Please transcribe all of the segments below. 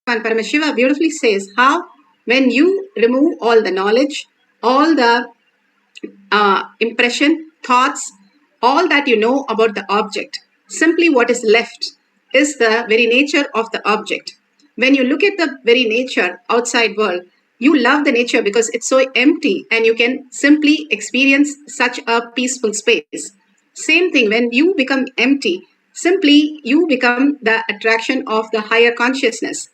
Paramashiva beautifully says how when you remove all the knowledge, all the impression, thoughts, all that you know about the object, simply what is left is the very nature of the object. When you look at the very nature outside world, you love the nature because it's so empty and you can simply experience such a peaceful space. Same thing, when you become empty, simply you become the attraction of the higher consciousness.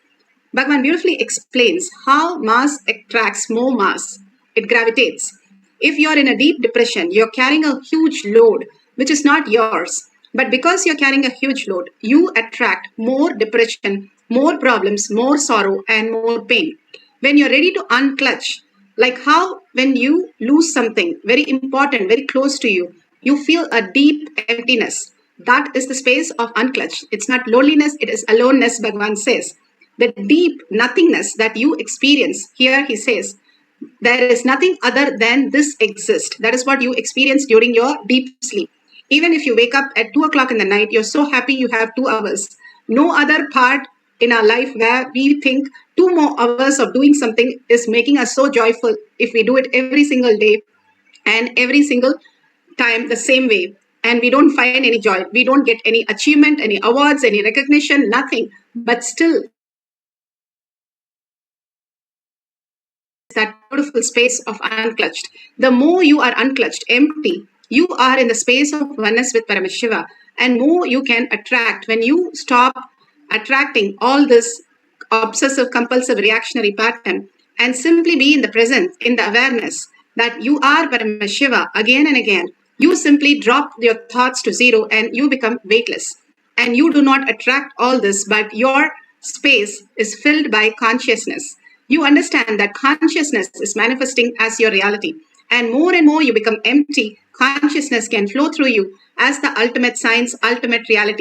Bhagavan beautifully explains how mass attracts more mass. It gravitates. If you're in a deep depression, you're carrying a huge load which is not yours. But because you're carrying a huge load, you attract more depression, more problems, more sorrow, and more pain. When you're ready to unclutch, like how when you lose something very important, very close to you, you feel a deep emptiness. That is the space of unclutch. It's not loneliness, it is aloneness, Bhagavan says. The deep nothingness that you experience, here he says, there is nothing other than this exists. That is what you experience during your deep sleep. Even if you wake up at 2 o'clock in the night, you're so happy you have 2 hours. No other part in our life where we think 2 more hours of doing something is making us so joyful if we do it every single day and every single time the same way. And we don't find any joy. We don't get any achievement, any awards, any recognition, nothing. But still, that beautiful space of unclutched. The more you are unclutched, empty, you are in the space of oneness with Paramashiva, and more you can attract when you stop attracting all this obsessive compulsive reactionary pattern and simply be in the presence, in the awareness that you are Paramashiva again and again. You simply drop your thoughts to zero and you become weightless. And you do not attract all this, but your space is filled by consciousness. You understand that consciousness is manifesting as your reality. And more you become empty, consciousness can flow through you as the ultimate science, ultimate reality.